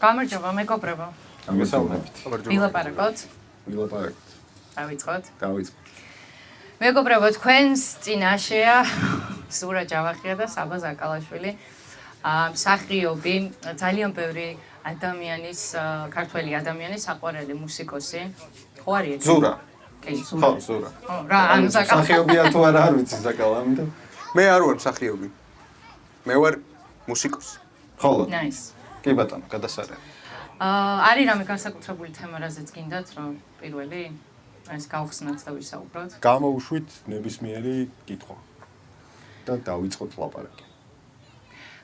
გამარჯობა, მეგობრებო. გამოსავლებით. ვილაპარაკოთ. ვილაპარაკოთ. დავიწყოთ. დავიწყოთ. მეგობრებო, თქვენს წინაშეა სურა ჯავახია და საბა ზაკალაშვილი. მსახიობი, ძალიან ბევრი ადამიანის, ქართველი ადამიანის საყვარელი მუსიკოსი. ხო არის? ზურა. კი, ხო, ზურა. რა, ანუ მსახიობია თუ არა არ ვიცი ზაკალა, ამიტომ. მე არ ვარ მსახიობი. მე ვარ მუსიკოსი. ხოლო. Nice. კი ბატონო, გადასარევი. არის რამე განსაკუთრებული თემა, რაზეც გინდათ, რომ პირველი ეს გავხსნათ და ვისაუბროთ. გამოვუშვით ნებისმიერი კითხვა და დავიწყოთ ლაპარაკი.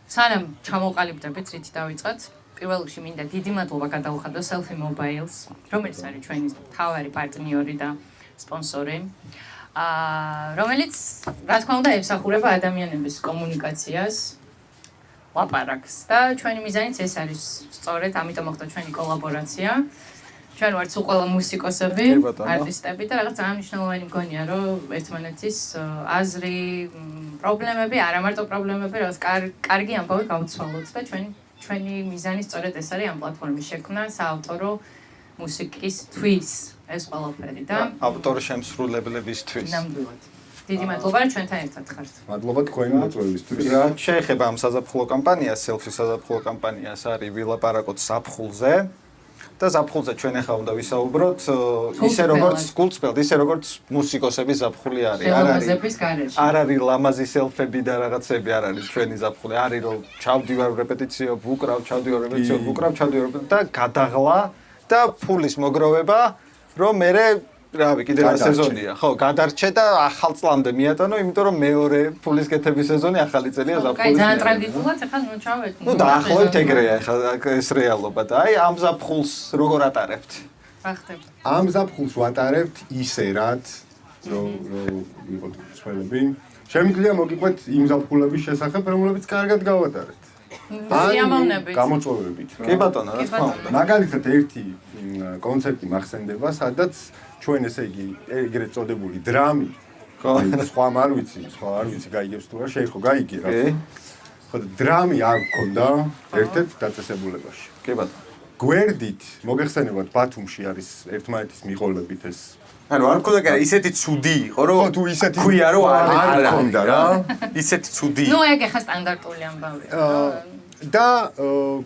სანამ ჩამოყალიბდებით, რითი დავიწყოთ, პირველ რიგში მინდა დიდი მადლობა გადავუხადო Selfie Mobiles, რომელიც არის ჩვენი მთავარი პარტნიორი და სპონსორი. რომელიც, რა თქმა უნდა, ემსახურება ადამიანების კომუნიკაციას, ლაპარაკს და ჩვენი მიზანიც ეს არის სწორედ, ამიტომ მოხდა ჩვენი კოლაბორაცია. ჩვენ ვართ სულ ყველა მუსიკოსები, არტისტები და რაღაც ძალიან მნიშვნელოვანი მგონია, რომ ერთმანეთის აზრი, პრობლემები, არა მარტო პრობლემები, რაღაც კარგი ამბავი გავცვალოთ და ჩვენი მიზანი სწორედ ეს არის ამ პლატფორმის შექმნა საავტორო მუსიკისთვის ეს ყველაფერი და ავტორ შემსრულებლებისთვის. ნამდვილად. დიდი მადლობა, რომ ჩვენთან ერთად ხართ. მადლობა თქვენი მოწვევისთვის. რა შეეხება ამ საზაფხულო კამპანიას, Selfie საზაფხულო კამპანიას არის ვილაპარაკოთ ზაფხულზე. და ზაფხულზე ჩვენ ახლა უნდა ვისაუბროთ ისე როგორც გულწრფელად, ისე როგორც მუსიკოსების ზაფხული არის. არ არის ლამაზი სელფები და რაღაცები, არ არის ჩვენი ზაფხული. არის რომ ჩავდივარ რეპეტიციო, ვუკრავ, ჩავდივარ რეპეტიციო, ვუკრავ, ჩავდივარ და გადაღლა და ფულის მოგროვება, რომ მე რავი, კიდე რა სეზონია. ხო, გადარჩე და ახალ წლამდე მიატანო, იმიტომ რომ მეორე ფულის კეთების სეზონი ახალი წელია ზაფხულის. კაი, ძალიან ტრაგიკულად ახლა ნუ ჩავეთ. ნუ დაახლოებით ეგრეა ახლა ეს რეალობა და აი ამ ზაფხულს როგორ ატარებთ? რა ხდება? ამ ზაფხულს ვატარებთ ისე რაც რომ ვიყოთ მსხვერპლები. შემიძლია მოგიყვეთ იმ ზაფხულების შესახებ, რომლებიც კარგად გავატარეთ. სიამოვნებით. გამოწვევებით. კი ბატონო, რა თქმა უნდა. მაგალითად ერთი კონცერტი მახსენდება, სადაც ჩვენ ესე იგი ეგრეთ წოდებული დრამი, სხვა არ ვიცი, გაიგებს თუ არა, შეიძლება გაიგე რა. ხო, დრამი არ გქონდა ერთ-ერთ დაწესებულებაში. კი ბატონო. გვერდით, მოგეხსენებათ, ბათუმში არის ერთმანეთის მიყოლებით ეს. ანუ არ მქონდა კარა, ისეთი ცუდი იყო, რომ თუ ისეთი ქვია, რომ არ მქონდა რა. ისეთი ცუდი. ნუ ეგ ახლა სტანდარტული ამბავია. და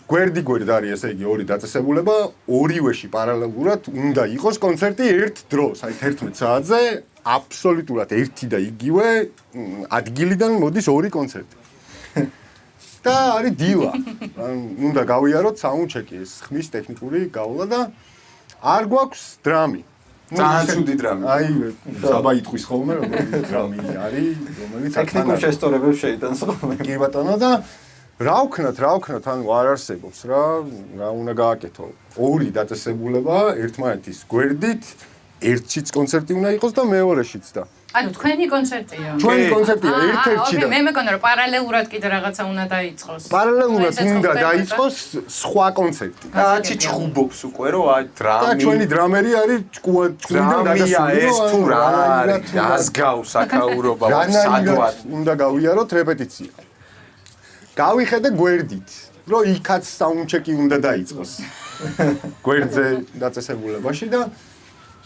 გვერდი არის ესე იგი ორი დაწესებულება, ორივეში პარალელურად უნდა იყოს კონცერტი ერთ დროს, აი 11 საათზე, აბსოლუტურად ერთი და იგივე ადგილიდან მოდის ორი კონცერტი. და არის დილა. უნდა გავიაროთ საუნდჩეკი, ეს ხმის ტექნიკური გავლა და არ გვაქვს დრამი. ძალიან ცუდი დრამი. აი, საბა იტყვის ხოლმე, რომ დრამი არის, რომელიც ტექნიკურ შესწორებებს შეიტანს ხოლმე. კი ბატონო და რა ვქნათ, ანუ არ არსებობს რა უნდა გააკეთო. ორი დაწესებულება ერთმანეთის გვერდით, ერთშიც კონცერტი უნდა იყოს და მეორეშიც და. ანუ თქვენი კონცერტია. ჩვენი კონცერტია ერთ-ერთი და. მე მეკონა რომ პარალელურად კიდე რაღაცა უნდა დაიწყოს. პარალელურად უნდა დაიწყოს სხვა კონცერტი. და აცი ჩხუბობს უკვე რომ აი დრამი. და ჩვენი დრამერი არის ჭკუიდან გადასული. ეს თუ რა არის, ასგავს აკაურობა სადვად. უნდა გავიაროთ რეპეტიცია. გავიხედე გვერდით, რომ იქაც საუნდჩეკი უნდა დაიწყოს. გვერდზე დაწესებულებაში და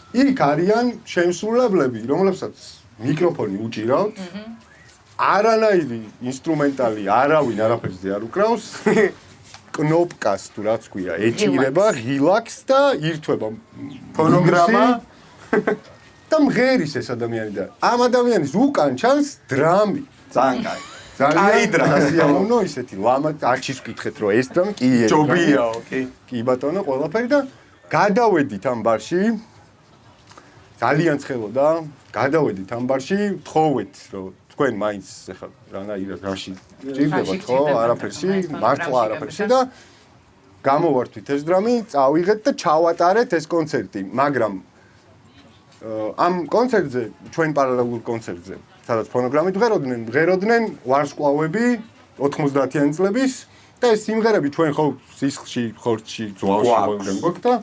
იქ არიან შემსრულებლები, რომლებსაც მიკროფონი უჭირავთ. არანაირი ინსტრუმენტალი არავინ არაფერზე არ უკრავს. კნოპკას თუ რაც ქვია, ეჭირება, რილაქს და ირთვება ფონოგრამა და მღერის ეს ადამიანი და ამ ადამიანის უკან ჩანს დრამი. ძალიან კაი. კაი დრამი. სიამოვნო ისეთი ლამა არჩის ვკითხეთ რომ ეს დრამი კი ეს. ჯობიაო, კი. კი ბატონო, ყველაფერი და გადავედით ამ ბარში. ძალიან ცხელოდა, გადავედით ამ ბარში, თხოვეთ რომ თქვენ მაინც ახლა რანაირად რაში ჭირდებათ ხო, არაფერში, მართლა არაფერში და გამოვართვით ეს დრამი, წავიღეთ და ჩავატარეთ ეს კონცერტი, მაგრამ ამ კონცერტზე, ჩვენ პარალელურ კონცერტზე, სადაც ფონოგრამით მღეროდნენ ვარსკვლავები 90-იანი წლების და ეს სიმღერები ჩვენ ხო სისხლში, ხორცში, ძვალში ხოლმე გვაქვს და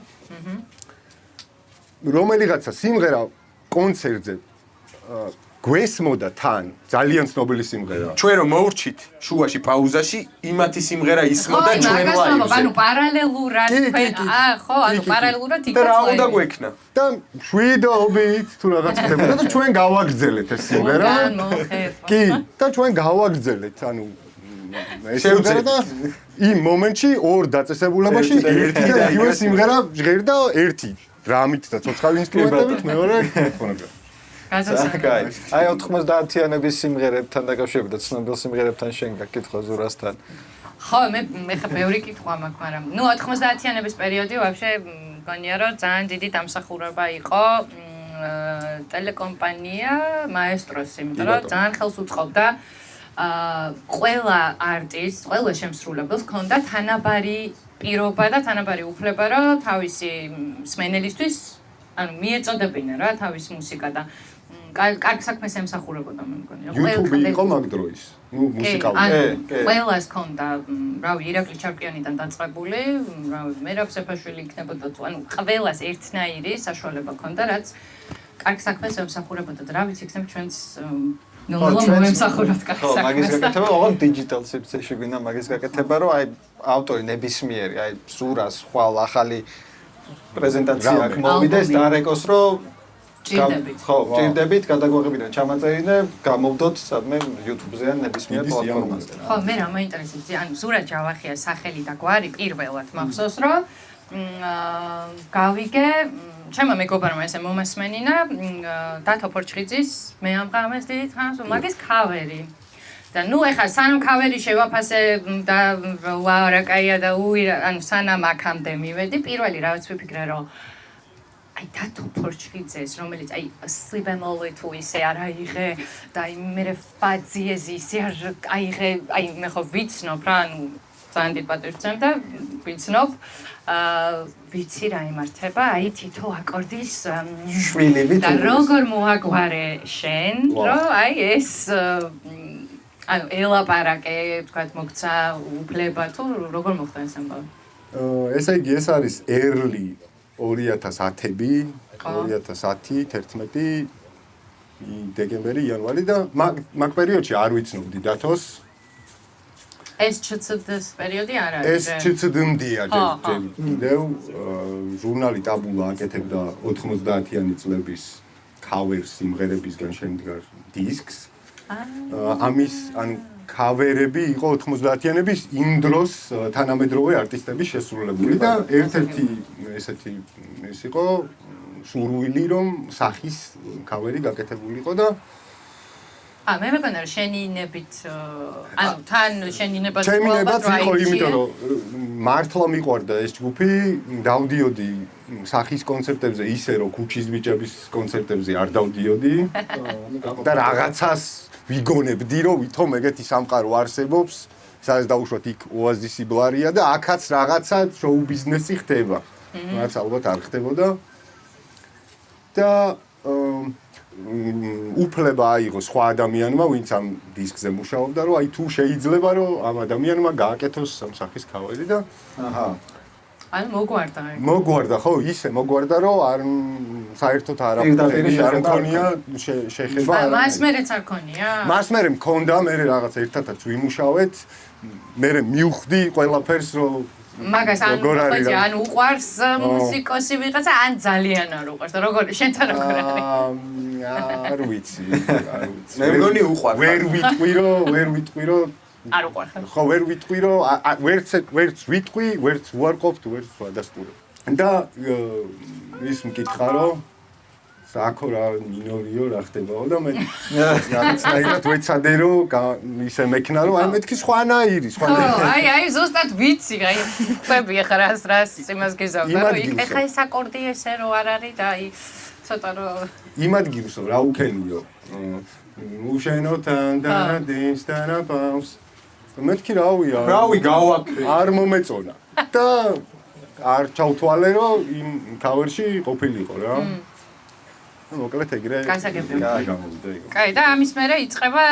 რომელიღაცა სიმღერა კონცერტზე გვესმოდა თან ძალიან ცნობილი სიმღერა. ჩვენ რომ მოურჩით შუაში პაუზაში იმათი სიმღერა ისმოდა ჩვენ ლაივზე. ანუ პარალელურად თქვენ ხო, ანუ პარალელურად და რა უნდა გვექნა? და შვიდობით თუ რაღაც ხდებოდა და ჩვენ გავაგრძელეთ ეს სიმღერა. კი, და ჩვენ გავაგრძელეთ, ანუ ეს სიმღერა და იმ მომენტში ორ დაწესებულებაში ერთი და იგივე სიმღერა ჟღერდა ერთი დრამით და ცოცხალი ინსტრუმენტებით, მეორე ფონოგრაფი. კაი. აი 90-იანების სიმღერებთან დაკავშირებით და ცნობილ სიმღერებთან შენ გაკითხვა ზურასთან. ხო, მე ხა ბევრი კითხვა მაქვს, მაგრამ ნუ 90-იანების პერიოდი ვაფშე მგონია რომ ძალიან დიდი დამსახურება იყო ტელეკომპანია მაესტროს, იმიტომ რომ ძალიან ხელს უწყობდა ყველა არტისტს, ყველა შემსრულებელს ჰქონდა თანაბარი პირობა და თანაბარი უფლება, რომ თავისი მსმენელისთვის ანუ მიეწოდებინა რა თავის მუსიკა და კარგ საქმეს ემსახურებოდა მე მგონი. YouTube იყო მაგ დროის. ნუ მუსიკალური. ყველას ჰქონდა, რავი, ირაკლი ჩარკვიანიდან დაწყებული, რავი, მერაბ სეფაშვილი იქნებოდა თუ ანუ ყველას ერთნაირი საშუალება ჰქონდა, რაც კარგ საქმეს ემსახურებოდა და რა ვიცი, იქნებ ჩვენს მომემსახუროთ კარგ საქმეს. ხო, მაგის გაკეთება, ოღონდ digital სივრცეში გვინდა მაგის გაკეთება, რომ აი ავტორი ნებისმიერი, აი სურას ხვალ ახალი პრეზენტაცია აქ მოვიდეს და არეკოს რომ ჭირდებით. ხო, ჭირდებით, გადაგვაღებინათ ჩამაწერინე, გამოვდოთ სადმე YouTube-ზე ან ნებისმიერ პლატფორმაზე. ხო, მე რა მაინტერესებს, ანუ სურა ჯავახია სახელი და გვარი პირველად მახსოვს, რომ გავიგე, ჩემო მეგობარმა ესე მომასმენინა დათო ფორჩხიძის მე ამ ღამეს დიდი ხანს მაგის ქავერი. და ნუ ეხლა სანამ ქავერი შევაფასე და ვარაკაია და უირა, ანუ სანამ აქამდე მივედი, პირველი რაც ვიფიქრე, რომ აი დათო ფორჩხიძეს, რომელიც აი სლიბემოლი თუ ისე არ აიღე და აი მე ფაძიეზი ისე არ აიღე, აი მე ხო ვიცნობ რა, ანუ ძალიან დიდ პატივს ვცემ და ვიცნობ, ვიცი რა იმართება, აი თითო აკორდის შვილივით და როგორ მოაგვარე შენ, რომ აი ეს ანუ ელაპარაკე, თქვათ, მოგცა უფლება თუ როგორ მოხდა ეს ამბავი? ესე იგი ეს არის early 2010-ები, 2010, 11 დეკემბერი, იანვარი და მაგ პერიოდში არ ვიცნობდი დათოს. ეს ჩცდ-ს პერიოდი არ არის. ეს ჩცდ-მდია კიდევ ჟურნალი ტაბულა აკეთებდა 90-იანი წლების cover სიმღერებისგან შემდგარ დისკს. ამის ანუ cover-ები იყო 90-იანების იმ დროს თანამედროვე არტისტების შესრულებული და ერთ-ერთი ესეთი ეს იყო სურვილი რომ სახის cover-ი გაკეთებულიყო და მე მეგონა რომ შენინებით ანუ თან შენინებაც შემინებაც იყო იმიტომ რომ მართლა მიყვარდა ეს ჯგუფი დავდიოდი სახის კონცერტებზე ისე რომ ქუჩის ბიჭების კონცერტებზე არ დავდიოდი და რაღაცას ვიგონებდი რომ ვითომ ეგეთი სამყარო არსებობს სადაც დაუშვათ იქ ოაზისი ბლარია და აქაც რაღაცა შოუ ბიზნესი ხდება რაც ალბათ არ ხდებოდა და უფლება აიღო სხვა ადამიანმა ვინც ამ დისკზე მუშაობდა რომ აი თუ შეიძლება რომ ამ ადამიანმა გააკეთოს ამ სახის cover-ი და აჰა ანუ მოგვარდა მოგვარდა ხო ისე მოგვარდა რომ არ საერთოდ არაფერი არ მქონია შეხება მას მერეც არ ქონია მას მერე მქონდა მე რაღაც ერთადაც ვიმუშავეთ მე მივხვდი ყველაფერს რომ მაგას ან უყვარს მუსიკოსი ვიღაცა ან ძალიან არ უყვარს და როგორ შენთან როგორ არის არ ვიცი მე მგონი უყვარს ვერ ვიტყვი რომ არ უყვარს ხო ვერ ვიტყვი რომ ვერც ვიტყვი ვერც უარყოფ თუ ვერც ვადასტურებ და ის მკითხა რომ აქო რა მინორიო რა ხდებაო და მე რაღაცნაირად ვეცადე რომ ისე მექნა რომ აი მეთქი სხვანაირი ხო აი ზუსტად ვიცი აი ხვები ახლა რას იმას გიზავდა რომ ეხა ეს აკორდი ესე რო არ არის და აი ცოტა რომ იმ ადგილსო რა უქენიო უშენოთან და დინსტანაპავს მეთქი რავი გავაკეთე არ მომეწონა და არ ჩავთვალე რომ იმ cover-ში ყოფილიყო რა მოკლედ ეგრე კაი და ამის მერე იწყება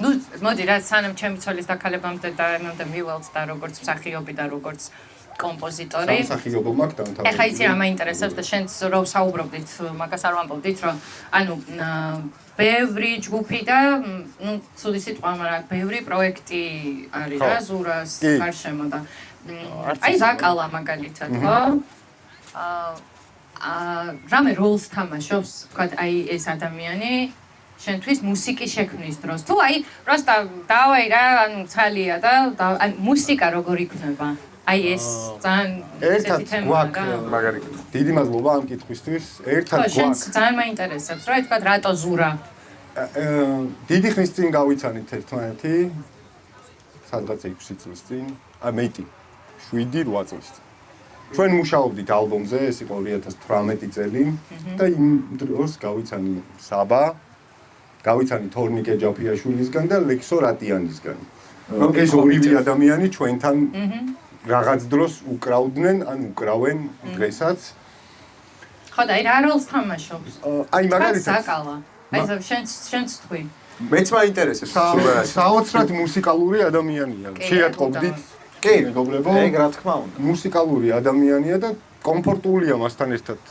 ნუ მოდი რა სანამ ჩემი ცოლის დაქალებამდე და მიველც და როგორც მსახიობი და როგორც კომპოზიტორი. სამსახიობო მაქვს დამთავრებული. ეხლა იცი რა მაინტერესებს და შენც რო საუბრობდით, მაგას არ ვამბობდით, რომ ანუ ბევრი ჯგუფი და ნუ ცუდი სიტყვა, მაგრამ ბევრი პროექტი არის რა ზურას გარშემო და აი ზაკალა მაგალითად, ხო? რამე როლს თამაშობს, თქვა აი ეს ადამიანი შენთვის მუსიკის შექმნის დროს. თუ აი პროსტა დავაი რა, ანუ ცალია და ან მუსიკა როგორ იქნება? აი ეს ძალიან ერთად გვაქვს მაგარი კითხვა. დიდი მადლობა ამ კითხვისთვის. ერთად ხო, შენც გვაქვს. ძალიან მაინტერესებს, რა თქვა რატო ზურა? დიდი ხნის წინ გავიცანით ერთმანეთი. სადღაც 6 წლის წინ, მეტი. 7-8 წლის წინ. ჩვენ მუშაობდით ალბომზე, ეს იყო 2018 წელი და იმ დროს გავიცანი საბა, გავიცანი თორნიკე ჯაფიაშვილისგან და ლექსო რატიანისგან. ეს ორივე ადამიანი ჩვენთან რაღაც დროს უკრავდნენ, ან უკრავენ დღესაც. ხო და აი რა როლს თამაშობს? აი მაგალითად საკალა. აი შენც თქვი. მეც მაინტერესებს სუპერად. საოცრად მუსიკალური ადამიანია. შეატყობდით კი, მეგობრებო. ეგ რა თქმა უნდა. მუსიკალური ადამიანია და კომფორტულია მასთან ერთად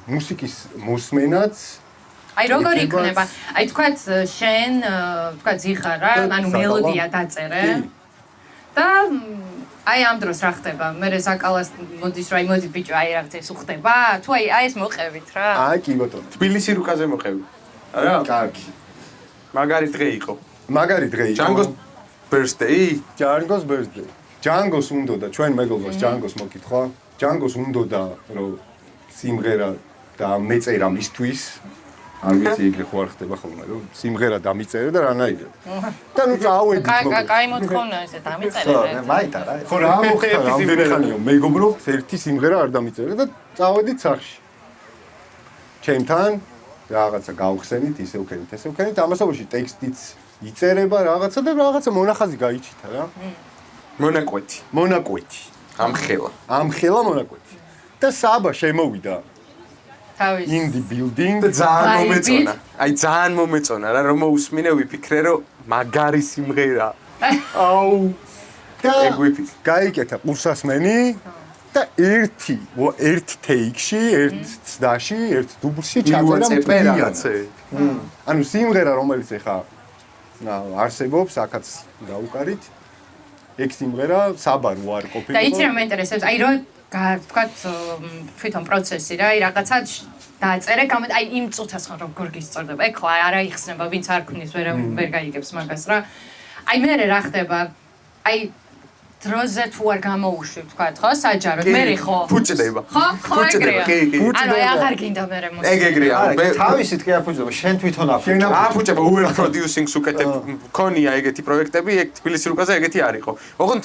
მუსიკის მოსმენაც. აი როგორ იქნება? აი თქვათ შენ, თქვათ ზიხარ რა, ანუ მელოდია დაწერე. და აი ამ დროს რა ხდება? მე ზაკალას მოდის რა, მოდი ბიჭო, აი რა ეს უხდება? თუ აი ეს მოყევით რა. აი კი ბატონო. თბილისი რუკაზე მოყევი. არა? კარგი. მაგარი დღე იყო. მაგარი დღე იყო. ჯანგოს birthday? ჯანგოს birthday. ჯანგოს უნდა და ჩვენ მეგობრებს ჯანგოს მოკითხვა. ჯანგოს უნდა და რომ სიმღერა და მეწერა მისთვის. არ ვიცი ეგრე ხო არ ხდება ხოლმე რომ სიმღერა დამიწერე და რანაირად. და ნუ წავედით მოგეთ. კაი მოთხოვნა ესე დამიწერე. მაიტა რა. ხო რა მოხდა რამდენი ხანია მეგობრებს ერთი სიმღერა არ დამიწერე და წავედით სახში. ჩემთან რაღაცა გავხსენით, ისე ვქენით, ამასობაში ტექსტიც იწერება რაღაცა და რაღაცა მონახაზი გაიჩითა რა. მონაკვეთი. ამხელა მონაკვეთი. და საბა შემოვიდა. თავის in the building და ძალიან მომეწონა. აი ძალიან მომეწონა რა, რომ მოусმინე ვიფიქრე რომ მაგარი სიმღერა. აუ და ეგ ვიფიქრე. გაიკეთა ყურსასმენი და ერთ take-ში, ერთ ცდაში, ერთ დუბლში ჩაწერა მტვიანაცე. ანუ სიმღერა რომელიც ეხა არსებობს, აქაც გაუკარით. ეგ სიმღერა საბარ ვარ ყოფილი. და იცი რა მეინტერესებს, აი რომ თქვათ თვითონ პროცესი რა, აი რაღაცა დააწერე, აი იმ წუთას ხო როგორ გისწორდება. ეგ ხო არა იხსნება, ვინც არ ქმნის, ვერ გაიგებს მაგას რა. აი მე რა ხდება? აი დროზე თუ არ გამოუშვი, თქვათ, ხო, საჯაროდ, მე ხო. ფუჭდება. ხო, ეგრეა. ანუ აღარ გინდა მე მოსული. ეგ ეგრეა. მე თავისით კი არ ფუჭდება, შენ თვითონ აფუჭებ. აფუჭება over producing-ს უკეთებ. ქონია ეგეთი პროექტები, ეგ თბილისის რუკაზე ეგეთი არ იყო. ოღონდ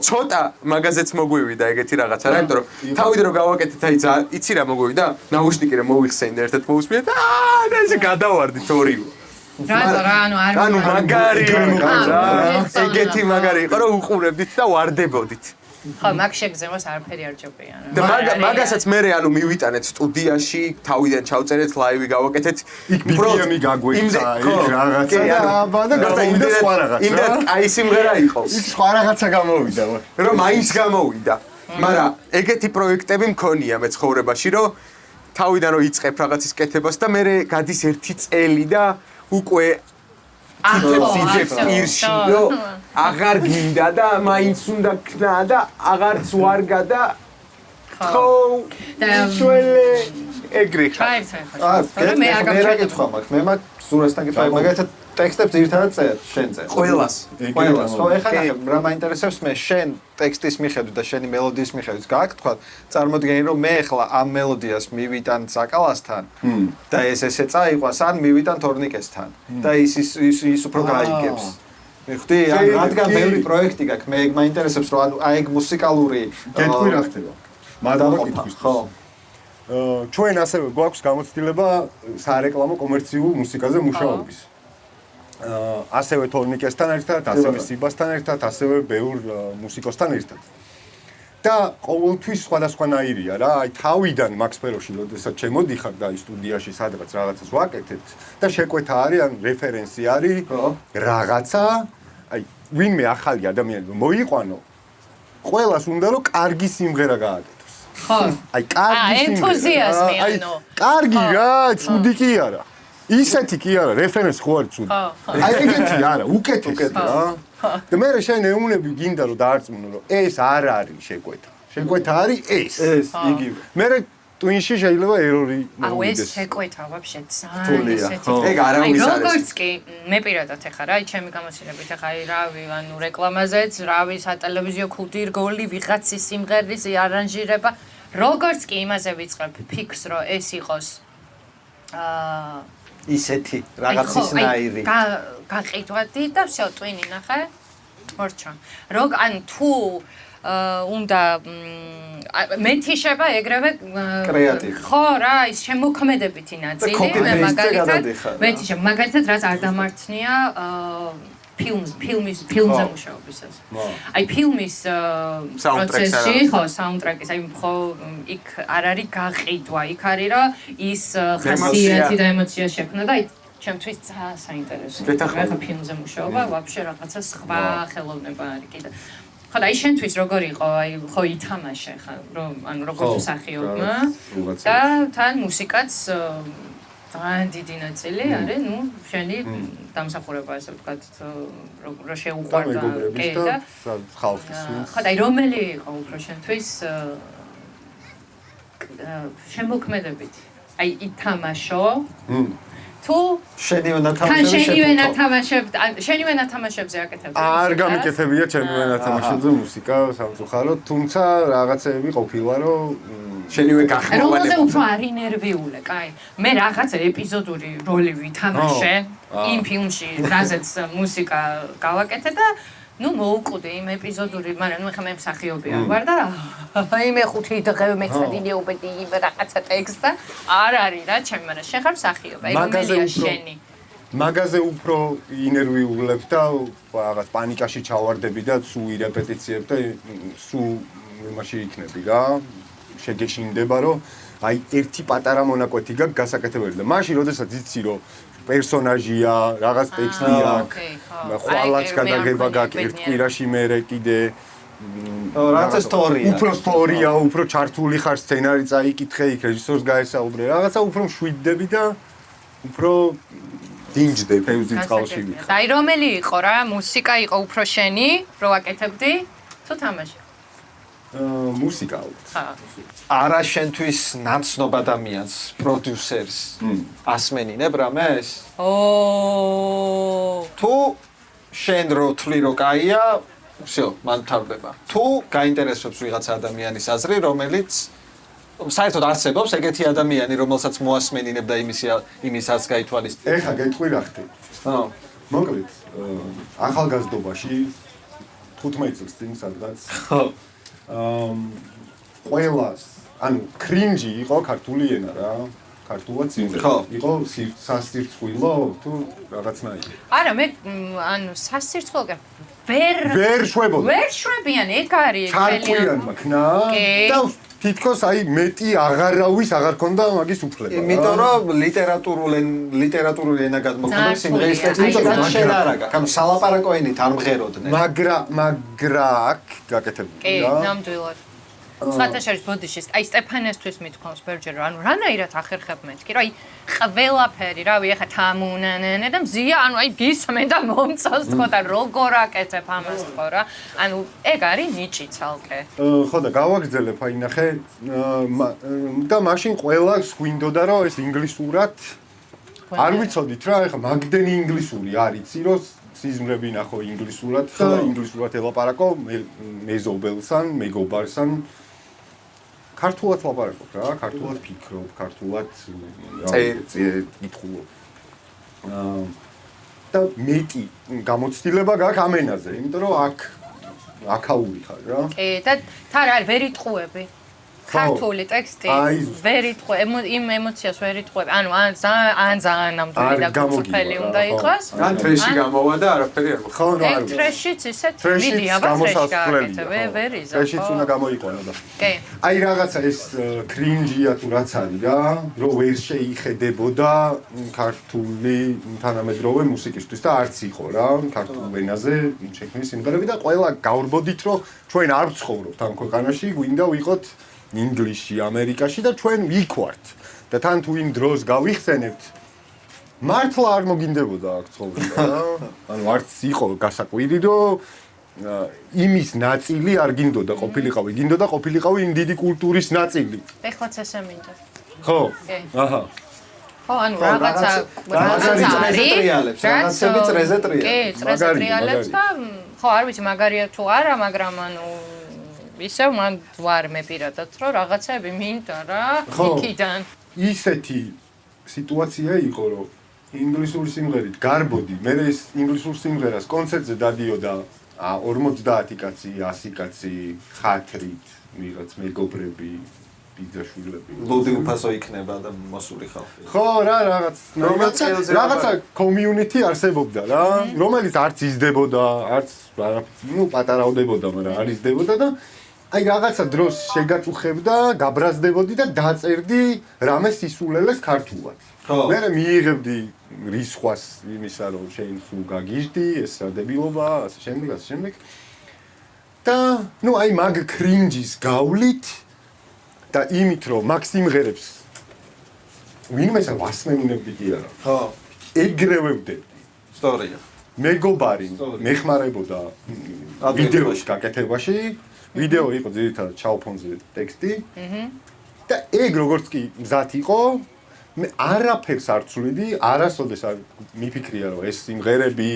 ცოტა მაგაზეც მოგვივიდა ეგეთი რაღაცა რა, იმიტომ რომ თავიდან რომ გავაკეთეთ, აი იცი რა მოგვივიდა? ნაუშნიკი რომ მოიხსენე ერთად მოусმინეთ, და ესე გადავარდით ორივე. ანუ მაგარი ეგეთი მაგარი იყო რომ უყურებდით და ვარდებოდით. ხო, მაგ შეგზევას არაფერი არ ჯობია. და მაგასაც მე ანუ მივიტანეთ სტუდიაში, თავიდან ჩავწერეთ, ლაივი გავაკეთეთ. იქ BPM-ი გაგვეცა, იქ რაღაცა და გამოვიდა სხვა რაღაცა. იმდენ აი სიმღერა იყო. იქ სხვა რაღაცა გამოვიდა. რომ მაინც გამოვიდა. მაგრამ ეგეთი პროექტები მქონია მე ცხოვრებაში, რომ თავიდან რომ იწყებ რაღაცის კეთებას და მე გადის ერთი წელი და უკვე თითებს პირში, რომ აღარ გინდა და მაინც უნდა ქნა და აღარც ვარგა და ხო შველე ეგრე ხარ. მე რა კითხვა მაქვს? მე მაგ სურასთან კითხვა, მაგალითად ტექსტებს ერთადაც წერე, შენ წერე. ყველას. ხო, ეხლა რა მაინტერესებს მე შენ ტექსტის მიხედვით და შენი მელოდიის მიხედვით გააქვს თქვა, წარმოდგენი რომ მე ეხლა ამ მელოდიას მივიტან საკალასთან და ეს ესე წაიყვას, ან მივიტან თორნიკესთან და ის უფრო გაიგებს. მიხდი, რადგან ბევრი პროექტი გაქვს, მე ეგ მაინტერესებს რომ ანუ აი ეგ მუსიკალური კეთილი რა ხდება. მადლობა კითხვის. ხო. ჩვენ ასევე გვაქვს გამოცდილება სარეკლამო კომერციულ მუსიკაზე მუშაობის. ასევე თორნიკესთან ერთად, ასევე სიბასთან ერთად, ასევე ბევრ მუსიკოსთან ერთად. და ყოველთვის სხვადასხვანაირია რა, აი თავიდან მაქსპეროში, როდესაც შემოდიხარ და სტუდიაში სადღაც რაღაცას ვაკეთებ და შეკვეთა არის, ან რეფერენსი არის, რაღაცა, აი ვინმე ახალი ადამიანი მოიყვანო ყველას უნდა რომ კარგი სიმღერა გააკეთოს. ხო. აი კარგი სიმღერა. ენთუზიაზმი ანუ. კარგი რა, ცუდი კი არა. ისეთი კი არა, რეფერენს ხო არის ცუდი. აი ეგეთი არა, უკეთესი რა. და მე შენ ეუნები გინდა რომ დაარწმუნო რომ ეს არ არის შეკვეთა. შეკვეთა არის ეს. ეს იგივე. მე ტვინში შეიძლება ერორი აუ ეს შეკვეთა ვაფშე ძალიან თულია, ისეთი. ხო. ეგ არავის აი არის. როგორც კი მე პირადად ეხა რა, ჩემი გამოცდილებით ეხა აი რავი, ანუ რეკლამაზეც, რავი, სატელევიზიო ქუდი რგოლი, ვიღაცის სიმღერის არანჟირება, როგორც კი იმაზე ვიწყებ ფიქრს, რომ ეს იყოს ისეთი რაღაცისნაირი. გაყიდვადი და всё, ტვინი ნახე. მორჩა. ან თუ უნდა მეთიშება ეგრევე კრეატივი. ხო რა, ის შემოქმედებითი ნაწილი, მე მაგალითად მეთიშებ, მაგალითად რაც არ დამარცხნია ფილმზე მუშაობისას. აი ფილმის პროცესში, ხო, საუნდტრეკის, აი ხო იქ არ არის გაყიდვა, იქ არის რომ ის ხასიათი და ემოცია შექმნა და აი ჩემთვის საინტერესოა. ახლა ფილმზე მუშაობა, ვაფშე რაღაცა სხვა ხელოვნება არის კიდე. ხო და აი შენთვის როგორ იყო, აი ხო ითამაშე ხა, რომ ანუ როგორც მსახიობმა და თან მუსიკაც ძალიან დიდი ნაწილი არის, ნუ შენი დამსახურება ასე ვთქვათ, რო შეუყვარდა კი და ხალხის. ხო და აი რომელი იყო უფრო შენთვის შემოქმედებით? აი ითამაშო თუ შენივე შენივე ნათამაშებზე აკეთებ. არ გამიკეთებია ჩემივე ნათამაშებზე მუსიკა სამწუხაროდ, თუმცა რაღაცეები ყოფილა რომ შენივე გახმოვანებული. რომელზე უფრო არ ინერვიულე, კაი. მე რაღაცა ეპიზოდური როლი ვითამაშე იმ ფილმში, რაზეც მუსიკა გავაკეთე და ნუ მოუკვდი იმ ეპიზოდური, მაგრამ ნუ ხა მე მსახიობი ვარ და იმე 5 დღე მეცადინე უბედი იმ რაღაცა ტექსტა არ არის რა, ჩემი მაგრამ შენ ხარ მსახიობი, აი რომელია შენი. მაგაზე უფრო ინერვიულებ და რაღაც პანიკაში ჩავარდები და სულ ირეპეტიციებ და სულ იმაში იქნები რა. შეგეშინდება რომ აი ერთი პატარა მონაკვეთი გაქვს გასაკეთებელი და მაშინ როდესაც იცი რომ პერსონაჟია, რაღაც ტექსტი აქვს, ხვალაც გადაგება გაქვს ერთ კვირაში მერე კიდე რაღაცა სტორია. უფრო სტორია, უფრო ჩართული ხარ სცენარი წაიკითხე, იქ რეჟისორს გაესაუბრე, რაღაცა უფრო მშვიდდები და უფრო დინჯდები ფეუზი წყალში ვიქ. აი რომელი იყო რა, მუსიკა იყო უფრო შენი, რო აკეთებდი, თუ თამაში? მუსიკა ალბათ. არა შენთვის ნაცნობ ადამიანს, პროდიუსერს ასმენინებ რამეს? თუ შენ რო თვლი რომ კაია, всё, მან თავდება. თუ გაინტერესებს ვიღაცა ადამიანის აზრი, რომელიც საერთოდ არსებობს ეგეთი ადამიანი, რომელსაც მოასმენინებ და იმისაც გაითვალისწინებ. ეხა გეტყვი რა ხდება. მოკლედ, ახალგაზრდობაში 15 წელს წინ სადღაც ყველას, ანუ კრინჯი იყო ქართული ენა რა, ქართულად სიმღერა. იყო სასირცხვილო თუ რაღაცნაირი. არა, მე ანუ სასირცხვილო ვერ შვებიან, ეგ არის ჩარკვიან მაქნა და თითქოს აი მეტი აღარავის აღარ ქონდა მაგის უფლება. იმიტომ რომ ლიტერატურული ენა გადმოგვიყვება სიმღერის ტექსტში და შენ არა გაქვს. ანუ სალაპარაკო ენით არ მღეროდნენ. მაგრა აქ გაკეთებული რა. კი, ნამდვილად. სხვათა შორის ბოდიშის, აი სტეფანესთვის მithქვამს ბერჯერ, ანუ რანაირად ახერხებ მეთქი, რომ აი ყველაფერი, რავი, ეხა თამუნანანე და მზია, ანუ აი გისმენ და მომწონს თქო და როგორ აკეთებ ამას თქო რა. ანუ ეგ არის ნიჭი ცალკე. ხო და გავაგრძელებ აი ნახე და მაშინ ყველას გვინდოდა რომ ეს ინგლისურად არ ვიცოდით რა, ეხა მაგდენი ინგლისური არიცი რომ სიზმრები ნახო ინგლისურად და ინგლისურად ელაპარაკო მეზობელსან, მეგობარსან ქართულად ლაპარაკობ რა, ქართულად ფიქრობ, ქართულად კითხულობ. და მეტი გამოცდილება გაქვს ამ ენაზე, იმიტომ რომ აქ აქაური ხარ რა. კი, და თან არ ვერ იტყუები. ქართული ტექსტი ვერ იტყვე იმ ემოციას ვერ იტყვე. ანუ ან ძალიან ნამდვილი და გულწრფელი უნდა იყოს. ან ტრეში გამოვა და არაფერი არ მოხდა. ხო, ნუ არ ტრეშიც ისეთ ვიდი აბა ტრეში გააკეთე. ვერ იზა. ტრეშიც უნდა გამოიყვანო და. კი. აი რაღაცა ეს კრინჯია თუ რაც არის რა, რომ ვერ შეიხედებოდა ქართული თანამედროვე მუსიკისთვის და არც იყო რა, ქართულ ენაზე შექმნილი სიმღერები და ყველა გავრბოდით რომ ჩვენ არ ვცხოვრობთ ამ ქვეყანაში, გვინდა ვიყოთ ინგლისში, ამერიკაში და ჩვენ იქ ვართ. და თან თუ იმ დროს გავიხსენებთ, მართლა არ მოგინდებოდა აქ ცხოვრება რა. ანუ არც იყო გასაკვირი, რომ იმის ნაწილი არ გინდოდა ყოფილიყავი, გინდოდა ყოფილიყავი იმ დიდი კულტურის ნაწილი. ეხლაც ესე მინდა. ხო? აჰა. ხო, ანუ რაღაცა რაღაცები წრეზე ტრიალებს. კი, წრეზე ტრიალებს და ხო, არ ვიცი მაგარია თუ არა, მაგრამ ანუ ისევ მან ვარ მე პირადად, რომ რაღაცები მინდა რა, იქიდან. ისეთი სიტუაცია იყო, რომ ინგლისური სიმღერით გარბოდი, მე ეს ინგლისურ სიმღერას კონცერტზე დადიოდა 50 კაცი, 100 კაცი, ხათრით, ვიღაც მეგობრები, ბიძაშვილები. ლუდი უფასო იქნება და მოსული ხალხი. ხო, რაღაცა community არსებობდა რა, რომელიც არც იზრდებოდა, არც ნუ პატარავდებოდა, მაგრამ არ იზრდებოდა და აი რაღაცა დროს შეგაწუხებდა, გაბრაზდებოდი და დაწერდი რამე სისულელეს ქართულად. მე მიიღებდი რისხვას იმისა, რომ შენ სულ გაგიჟდი, ეს რა დებილობა, ასე შემდეგ. და ნუ აი მაგ კრინჯის გავლით და იმით რომ მაგ სიმღერებს ვინმესა ვასმეუნებდი კი არა. ხო. ეგრევე ვდებდი. ისტორია. მეგობარი მეხმარებოდა ვიდეოს გაკეთებაში. ვიდეო იყო ძირითადად ჩაუფონზე ტექსტი. და ეგ როგორც კი მზად იყო, მე არაფერს არ ცვლიდი, არასოდეს არ მიფიქრია რომ ეს სიმღერები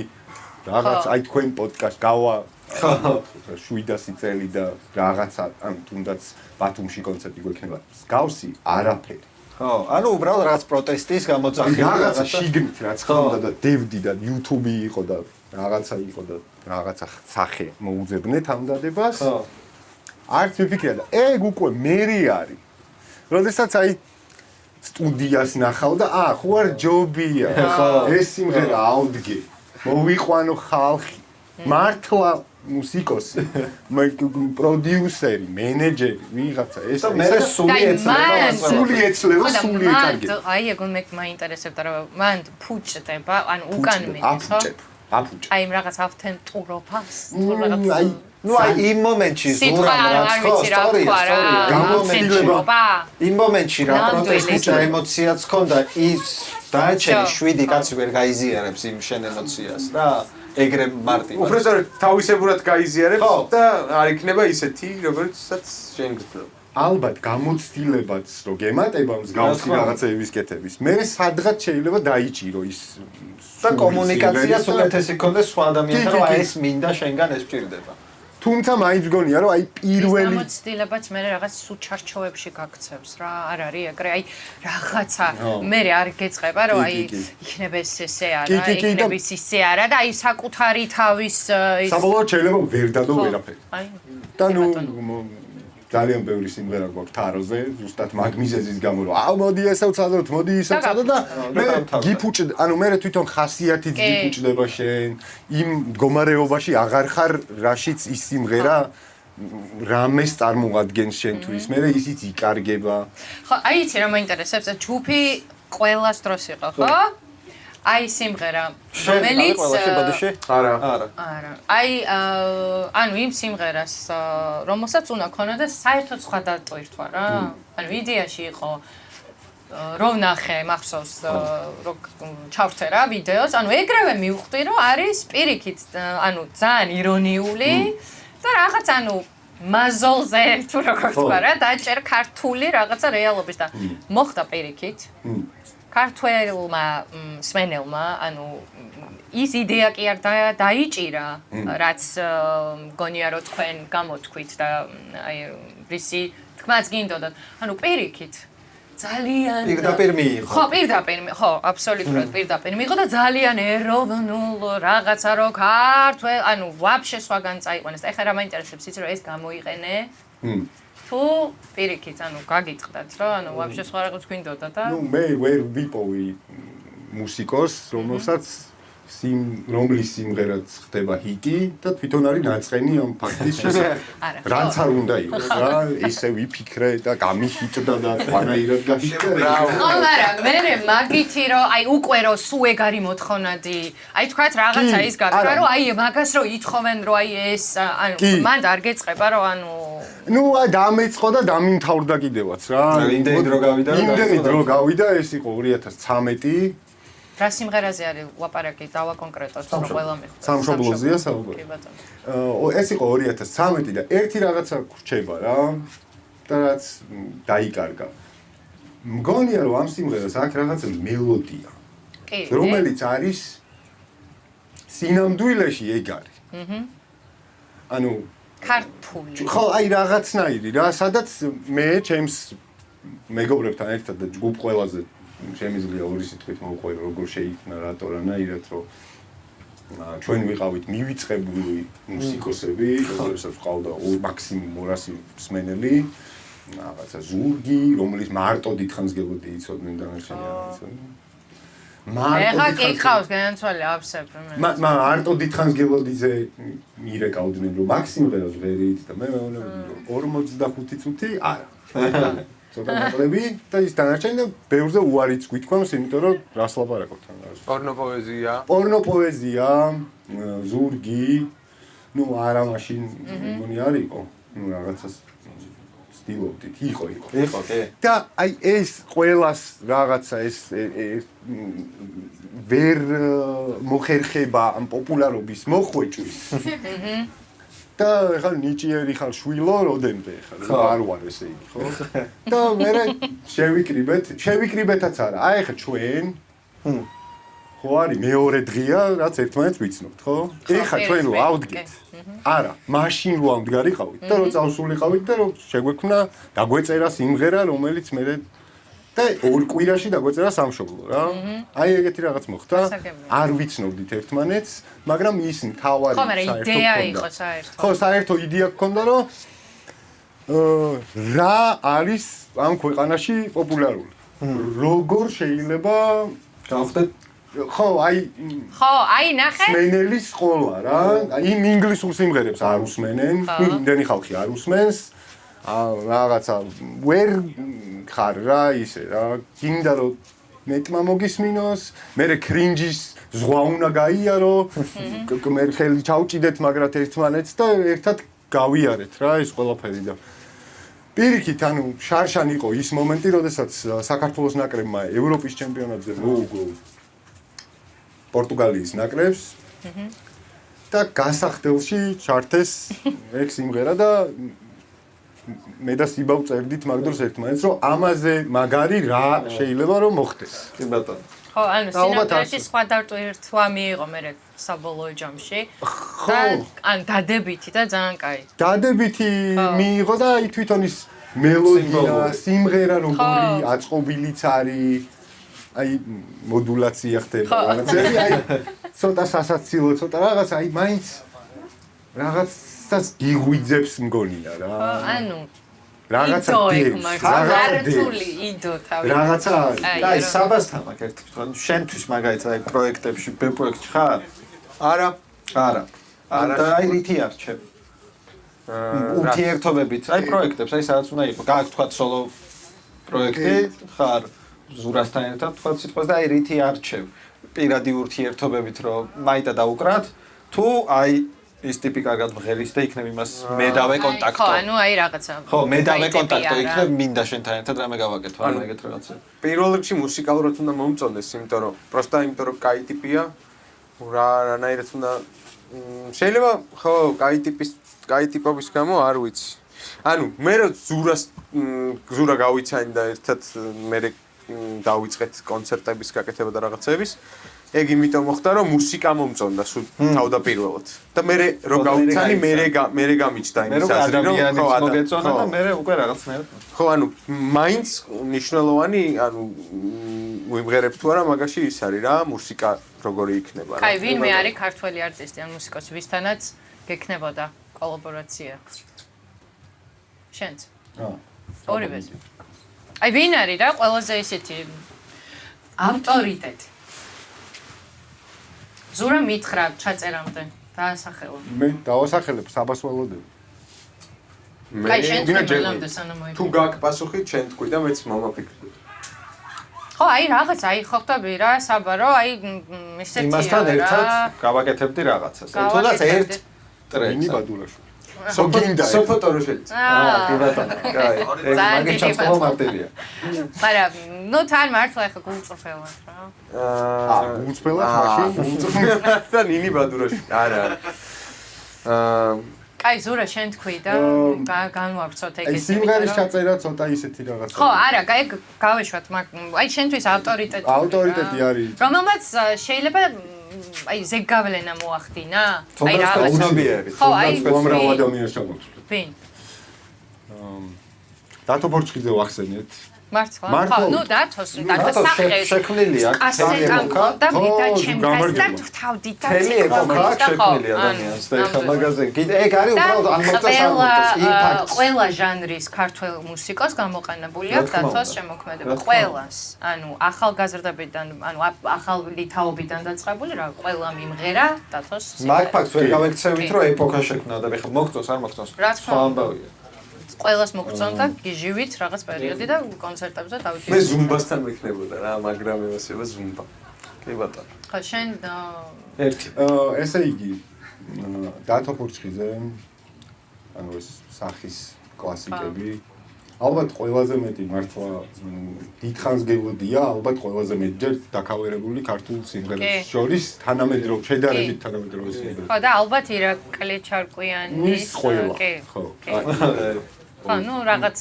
რაღაც აი თქვენ პოდკასტ გავა 700 წელი და რაღაცა ან თუნდაც ბათუმში კონცერტი გვექნება. გავსი არაფერი. ხო, ანუ უბრალოდ რაღაც პროტესტის გამოძახილი რაღაცა შიგნით რაც ხონდა და დევდი და YouTube იყო და რაღაცა იყო და რაღაცა სახე მოუძებნე თამდადებას. ხო. არც მიფიქრია და ეგ უკვე მერი არის. როდესაც აი სტუდიას ნახავ და ხო არ ჯობია. ეს სიმღერა ავდგე. მოვიყვანო ხალხი. მართლა მუსიკოსი, პროდიუსერი, მენეჯერი, ვიღაცა ეს მე სული ეცლება, სული ეკარგება. აი ეგ მე მაინტერესებდა რომ მან ფუჭდება, ანუ უკან მიდის, ხო? აფუჭებ. აი რაღაც ავთენტურობას, თუ რაღაც აი ნუ აი იმ მომენტში ზურამ რაც ხო, გამოცდილება. იმ მომენტში რა პროტესტის ემოციაც ქონდა, ის დააჩენი 7 კაცი ვერ გაიზიარებს იმ შენ ემოციას რა. ეგრე მარტივად. უბრალოდ თავისებურად გაიზიარებს და არ იქნება ისეთი, როგორიცაც შენ გწევ. ალბათ გამოცდილებაც რო გემატება მსგავსი რაღაცების კეთების. მე სადღაც შეიძლება დაიჭირო ის და კომუნიკაციაც უკეთესი ქონდეს სხვა ადამიანთან, რომ აი ეს მინდა შენგან ეს ჭირდება. თუმცა მაინც გონია რომ აი პირველი გამოცდილებაც მე რაღაც სუჩარჩოებში გაქცევს რა, არ არის ეგრე, აი რაღაცა მე არ გეწყება რომ აი იქნება ესე არა, იქნება ისე არა და აი საკუთარი თავის ის საბოლოოდ შეიძლება ვერ დადო ვერაფერი. აი და ნუ ძალიან ბევრი სიმღერა გვაქვს თაროზე, ზუსტად მაგ მიზეზის გამო რომ მოდი ესე ვცადოთ, მოდი ისე ვცადოთ და მე გიფუჭდ, ანუ მე თვითონ ხასიათით გიფუჭდება შენ იმ მდგომარეობაში აღარ ხარ რაშიც ის სიმღერა რამეს წარმოადგენს შენთვის, მე ისიც იკარგება. ხო, აი იცი რა მაინტერესებს, ჯგუფი ყველას დროს იყო, ხო? აი სიმღერა რომელიც არა. აი ანუ იმ სიმღერას რომელსაც უნდა ქონოდა საერთოდ სხვა დატვირთვა რა. ანუ იდეაში იყო რომ ნახე მახსოვს რომ ჩავრთე რა ვიდეოს, ანუ ეგრევე მივხვდი რომ არის პირიქით, ანუ ძალიან ირონიული და რაღაც ანუ მაზოლზე თუ როგორ თქვა რა, დაჭერ ქართული რაღაცა რეალობის და მოხდა პირიქით. ქართველმა სმენელმა, ანუ ის იდეა კი არ დაიჭირა, რაც მგონია რომ თქვენ გამოთქვით და აი რისი თქმაც გინდოდათ. ანუ პირიქით ძალიან პირდაპირ მიიღო. ხო, პირდაპირ, ხო, აბსოლუტურად პირდაპირ მიიღო და ძალიან ეროვნულ რაღაცა რო ქართველ, ანუ ვაფშე სხვაგან წაიყვანეს. ეხლა რა მაინტერესებს იცი რომ ეს გამოიყენე თუ პირიქით, ანუ გაგიწყდათ, რომ ანუ ვაფშე სხვა რაღაც გვინდოდა და ნუ მე ვერ ვიპოვი მუსიკოს, რომლის სიმღერაც ხდება ჰიტი და თვითონ არის ნაწყენი ამ ფაქტის შესახებ. რაც არ უნდა იყოს რა, ესე ვიფიქრე და გამიხიტდა და ყველანაირად გაშიჭდა. ხო, მაგრამ მე მაგითი რომ აი უკვე რომ სულ ეგარი მოთხოვნადი, აი თქვათ რაღაცა ის გაქრა რომ აი მაგას რომ ითხოვენ რომ აი ეს ანუ მანდ არ გეწყება რომ ანუ ნუ დამეწყო და დამიმთავრდა კიდევაც რა. იმდენი დრო გავიდა. იმდენი დრო გავიდა, ეს იყო 2013. რა სიმღერაზე არის ლაპარაკი დავა კონკრეტულად რომ ყველა მიხვდა. სამშობლოზეა საუბარი. ეს იყო 2013 და ერთი რაღაცა გრჩება რა და რაც დაიკარგა. მგონია რომ ამ სიმღერას აქვს რაღაცა მელოდია. კი. რომელიც არის სინამდვილეში ეგ არის. ანუ ქართული. ხო, აი რაღაცნაირი რა, სადაც მე ჩემს მეგობრებთან ერთად და ჯგუფ ყველაზე შემიძლია ორი სიტყვით მოვყვერო როგორ შეიქმნა რატორანაირად რომ ჩვენ ვიყავით მივიწყებული მუსიკოსები, რომელსაც ყავდა მაქსიმუმ 200 მსმენელი, რაღაცა ზურგი, რომელიც მარტო დიდხანს გელოდი იცოდნენ დანარჩენი არ იცოდნენ. ეხა კი ხავს განაცვალე აფსებ. მარტო დიდხანს გელოდიზე მირეკავდნენ რომ მაქსიმუმ ღეროს ვერით და მე მეუბნები რომ 45 წუთი არა. ცოტა ნაკლები და ის დანარჩენი და ბევრზე უარიც გვითქვამს, იმიტომ რომ რას ლაპარაკობთ ამ რას. პორნო პოეზია, ზურგი, ნუ არა მაშინ მგონი არ იყო, ნუ რაღაცას ცდილობდით, იყო. იყო, კი. და აი ეს ყველას რაღაცა ეს ვერ მოხერხება ამ პოპულარობის მოხვეჭვის. და ეხლა ნიჭიერი ხარ შვილო, როდემდე ეხლა არ ვარ ესე იგი, ხო? და მე შევიკრიბეთაც არა. აი ეხლა ჩვენ ხო არის მეორე დღეა, რაც ერთმანეთს ვიცნობთ, ხო? ეხლა ჩვენ რო ავდგეთ. არა, მაშინ რო ამდგარიყავით და რო წავსულიყავით და რო შეგვექმნა დაგვეწერა სიმღერა, რომელიც მე და ორ კვირაში დაგვეწერა სამშობლო რა. აი ეგეთი რაღაც მოხდა. არ ვიცნობდით ერთმანეთს, მაგრამ ის მთავარი ხო, მაგრამ იდეა იყო საერთო. ხო, საერთო იდეა გქონდა, რომ რა არის ამ ქვეყანაში პოპულარული. როგორ შეიძლება გავხდეთ ხო, აი ნახე. სმენელის სკოლა რა. იმ ინგლისურ სიმღერებს არ უსმენენ, იმდენი ხალხი არ უსმენს. რაღაცა ვერ ხარ რა ისე რა გინდა რომ მეტმა მოგისმინოს მე კრინჯის ზღვა უნდა გაიარო მე ხელი ჩავჭიდეთ მაგრად ერთმანეთს და ერთად გავიარეთ რა ეს ყველაფერი და პირიქით ანუ შარშან იყო ის მომენტი როდესაც საქართველოს ნაკრებმა ევროპის ჩემპიონატზე მოუგო პორტუგალიის ნაკრებს და გასახდელში ჩართეს ეგ სიმღერა და მე და სიბავ წერდით მაგდროს ერთმანეთს რომ ამაზე მაგარი რა შეიძლება რომ მოხდეს. კი ბატონო. ხო, ანუ სინამდვილეში სხვა დარტვირთვა მიიღო მე საბოლოო ჯამში. და ან დადებითი და ძალიან კაი. დადებითი მიიღო და აი თვითონ ის მელოდია, სიმღერა როგორი აწყობილიც არის. აი მოდულაცია ხდება რაღაცა. აი ცოტა სასაცილო, ცოტა რაღაც აი მაინც რაღაცას გიღვიძებს მგონია რა. ანუ რაღაცა ქართული იდო თავი. რაღაცა და აი საბასთან მაგ ერთ თქო შენთვის მაგალითად აი პროექტებში პროექტში ხარ? არა. და აი რითი არჩევ? ურთიერთობებით, აი პროექტებს, აი სადაც უნდა იყოს. გააქვს თქვა სოლო პროექტი, ხარ ზურასთან ერთად თქვა სიტყვას და აი რითი არჩევ? პირადი ურთიერთობებით რომ მაიტა დაუკრათ, თუ აი ის ტიპი კარგად მღერის და იქნებ იმას მე დავე კონტაქტო. ხო, ანუ აი რაღაცა. ხო, მე დავე კონტაქტო იქნებ მინდა შენთან ერთად რამე გავაკეთო, ანუ ეგეთ რაღაცა. პირველ რიგში მუსიკალურად უნდა მომწონდეს, იმიტომ რომ კაი ტიპია. რანაირად უნდა შეიძლება ხო, კაი ტიპობის გამო არ ვიცი. ანუ მე რო ზურა გავიცანი და ერთად მე დავიწყეთ კონცერტების გაკეთება და რაღაცების ეგ იმიტომ მოხდა რომ მუსიკა მომწონდა სულ თავდაპირველად და მე რო გავიცანი მე გამიჩნდა იმის აზრი რომ ხო მოგეწონა და მე უკვე რაღაცნაირად ხო ანუ მაინც ნიშნულოვანი ანუ ვიმღერებ თუ არა მაგაში ის არის რა მუსიკა როგორი იქნება რა კაი ვინმე არის ქართველი არტისტი ან მუსიკოსი ვისთანაც გექნებოდა კოლაბორაცია შენც ორივე. აი ვინ არის რა ყველაზე ისეთი ავტორიტეტი? ზურა მითხრა ჩაწერამდე დაასახელა. მე დავასახელებ საბას ველოდები. აი შენ თვითონამდე სანამ თუ გაქვს პასუხი, შენ თქვი და მეც მომაფიქრე. ხო, აი რაღაც, აი ხო ხტები რა, საბა რომ აი ისეთი იმასთან ერთად გავაკეთებდი რაღაცას. თუნდაც ერთ მინი ტრეკს. ბადურაშვილი. სოგინდა. სოფოტო რო შეიძლება. კი ბატონო, კაი. ეს მაგის ჩაწყობა მარტივია. მაგრამ ნუ თან მართლა ახლა გულწრფელად რა. უცბელად მაშინ. და ნინი ბადურაშვილი. არა. კაი, ზურა შენ თქვი და განვავრცოთ ეგეთი. აი სიმღერის ჩაწერა ცოტა ისეთი რაღაცა. ხო, არა, კაი, გავეშვათ, აი შენთვის ავტორიტეტი. ავტორიტეტი არის. რომელმაც შეიძლება აი ზეგავლენა მოახდინა? აი თუნდაც უნებიერი. ხო, აი უამრავ ადამიანს ჩამოთვლით. ვინ? დათო ბორჩხიძე ვახსენეთ. მართლა? მართლა? ხო, ნუ დათოს სახეს. შექმნილი აქ ასეთანკო და მე და ჩემთან და თავდით და თელი ეპოქა აქ შექმნილი ადამიანს და ეხა მაგაზე კიდე ეგ არის უბრალოდ ან მოწესრიგოს იმპაქტს. ყველა ჟანრის ქართველ მუსიკოს გამოყენებული აქვს დათოს შემოქმედება. ყველას. ანუ ახალგაზრდებიდან, ანუ ახალი თაობიდან დაწყებული რა, ყველა მიმღერა დათოს. მაგ ფაქტს ვერ გავექცევით რომ ეპოქა შექმნა და ეხა მოგწონს არ მოგწონს. სხვა ამბავია. ყველას მოგწონდა გიჟივით რაღაც პერიოდი და კონცერტებზე დავიწყე. მე ზუმბასთან მეკნებოდა რა, მაგრამ ევასება ზუმბა. კი ბატონო. ხო, შენ ერთი. ესე იგი დათო ბორჩხიძე ანუ ეს სახის კლასიკები ალბათ ყველაზე მეტი მართლა დიდხანს გელოდია, ალბათ ყველაზე მეტჯერ დაკავერებული ქართულ სიმღერებს შორის თანამედროვე შედარებით თანამედროვე სიმღერები. ხო და ალბათ ირაკლი ჩარკვიანის კი, ხო. ხო, ნუ რაღაც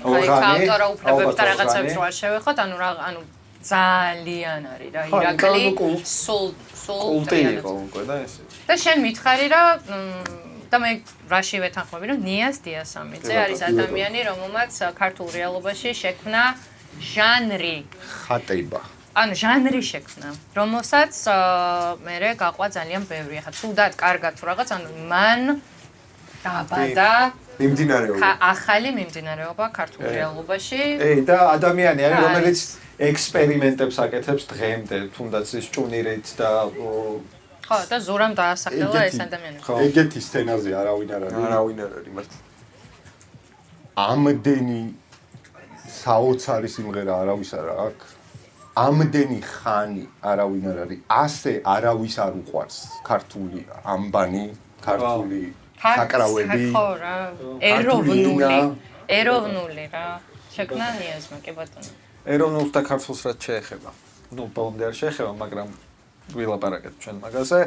აი ავტორა უფლებებს და რაღაცებს რო არ შევეხოთ, ანუ ძალიან არის რა ირაკლი სულ კულტი იყო უკვე და ესე. და შენ მითხარი რა და მე რაში ვეთანხმები რომ ნიას დიასამიძე არის ადამიანი რომელმაც ქართულ რეალობაში შექმნა ჟანრი ხატება ანუ ჟანრი შექმნა რომელსაც მე გაყვა ძალიან ბევრი ახლა თუდად კარგად თუ რაღაც ანუ მან დაბადა მიმდინარეობა ახალი მიმდინარეობა ქართულ რეალობაში და ადამიანი არის რომელიც ექსპერიმენტებს აკეთებს დღემდე თუნდაც ის ჭუნირით და ხო და ზურამ დაასახელა ეს ადამიანი. ხო. ეგეთი სცენაზე არავინ არ არის. არავინ არ არის მართლა. ამდენი საოცარი სიმღერა არავის არ აქვს. ამდენი ხანი არავინ არ არის. ასე არავის არ უყვარს ქართული ამბანი, ქართული საკრავები. ხო რა. ეროვნული რა. შექმნა ნიაზმა კი ბატონო. ეროვნულს და ქართულს რაც შეეხება. ნუ ბოლომდე არ შეეხება, მაგრამ ვილაპარაკეთ ჩვენ მაგაზე.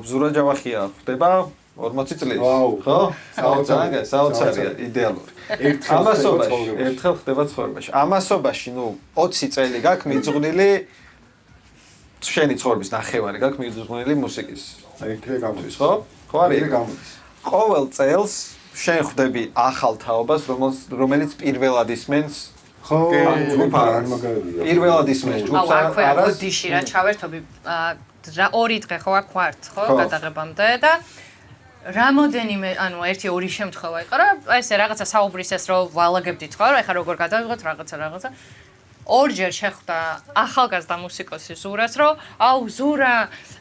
ბზურა ჯავახია ხდება 40 წლის. ხო? საოცარია, იდეალური. ერთხელ ხდება ცხოვრებაში. ამასობაში, ნუ 20 წელი გაქვს მიძღვნილი შენი ცხოვრების ნახევარი გაქვს მიძღვნილი მუსიკის. აი ეგრე გამოდის, ხო? ხო არის? ეგრე გამოდის. ყოველ წელს შენ ხვდები ახალ თაობას, რომელიც პირველად ისმენს ხო, პირველად ისმენს ჯგუფს არა გოდიში რა ჩავერთობი რა 2 დღე ხო აქ ვართ ხო გადაღებამდე და რამოდენიმე ანუ 1-2 შემთხვევა იყო რა ესე რაღაცა საუბრის ეს რომ ვალაგებდით ხო რა ეხლა როგორ გადავიღოთ რაღაცა ორჯერ შეხვდა ახალგაზრდა მუსიკოსი ზურას რომ აუ ზურა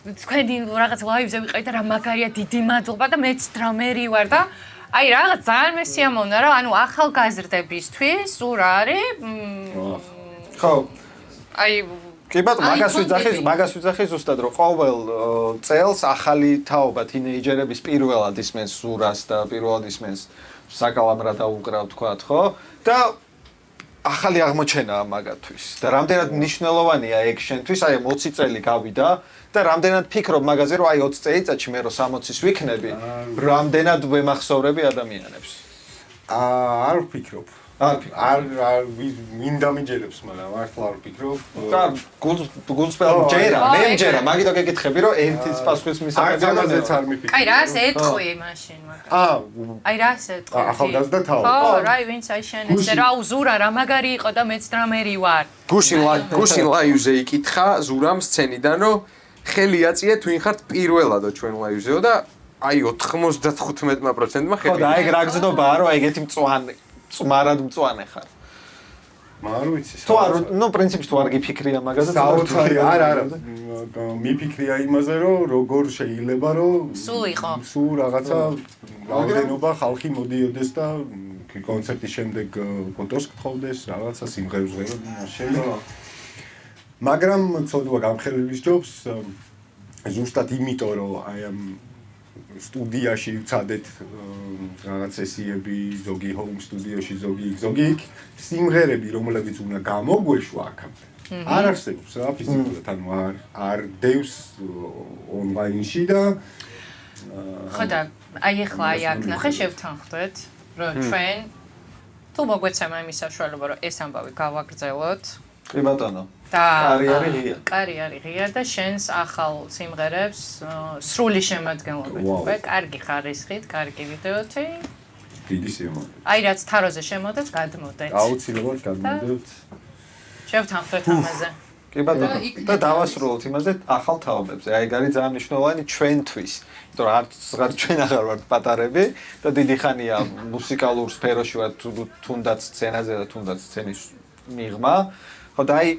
თქვენი რაღაც ლაივზე ვიყავით და რა მაგარია დიდი მადლობა და მეც დრამერი ვარ და აი რაღაც ძალიან მესიამოვნა რა ანუ ახალგაზრდებისთვის ზურა არის ხო აი კი ბატონო მაგას ვიძახი ზუსტად რომ ყოველ წელს ახალი თაობა თინეიჯერების პირველად ისმენს ზურას და პირველად ისმენს საკალამრა დაუკრავ თქვათ ხო და ახალი აღმოჩენაა მაგათვის და რამდენად მნიშვნელოვანია ეგ შენთვის აი 20 წელი გავიდა და რამდენად ფიქრობ მაგაზე რომ აი 20 წელიწადში მე რო 60-ის ვიქნები რამდენად ვემახსოვრები ადამიანებს არ ვფიქრობ არ მინდა მიჯერებს მაგრამ მართლა არ ვფიქრობ და გულწრფელ ჯერა მე მჯერა მაგით გეკითხები რომ ერთის პასუხის მისაღებია მაგაზეც არ მიფიქრე აი რას ეთქვი მაშინ მაგრამ აი რას ეთქვი ახალგაზრდა თაობა ხო რა ვინც აი შენ ესე რა უზურა რა მაგარი იყო და მეც დრამერი ვარ გუშინ ლაივზე იკითხა ზურამ სცენიდან რომ ხელი აწია თუ ვინ ხართ პირველადო ჩვენ ლაივზეო და აი 95%-მა ხო და აი რა გზნობაა რომ ეგეთი წვანად მწვანე ხარ. არ ვიცი. თუ არ ნუ პრინციპში თუ არ გიფიქრია მაგაზე საოცარი არა მიფიქრია იმაზე რომ როგორ შეიძლება რომ სულ რაღაცა რაოდენობა ხალხი მოდიოდეს და კონცერტის შემდეგ ფოტოს გთხოვდეს რაღაცა სიმღერებს ველოდნენ შეიძლება მაგრამ ცოდვა გამხელების ჯობს ზუსტად იმიტომ რომ აი ამ სტუდიაში ვცადეთ რაღაც სესიები, ზოგი home სტუდიოში, ზოგი იქ სიმღერები, რომლებიც უნდა გამოგვეშვა აქამდე. არ არსებობს რა ფიზიკურად, ანუ არ დევს ონლაინში და ხო და აი ახლა აი აქ ნახე შევთანხმდეთ, რომ ჩვენ თუ მოგვეცემა იმის საშუალება, რომ ეს ამბავი გავაგრძელოთ. კი ბატონო. და კარიერი ღია და შენს ახალ სიმღერებს სრული შემადგენლობით უკვე კარგი ხარისხით, კარგი ვიდეოთი. დიდი სიამოვნებით. აი რაც თაროზე შემოდეთ, გადმოდეთ. აუცილებლად გადმოდეთ. შევთანხმდეთ ამაზე. კი ბატონო. და დავასრულოთ იმაზე ახალ თაობებზე. აი გარი ძალიან მნიშვნელოვანი ჩვენთვის. იმიტომ რომ არც ჩვენ აღარ ვართ პატარები და დიდი ხანია მუსიკალურ სფეროში ვართ თუნდაც სცენაზე და თუნდაც სცენის მიღმა. ხო და აი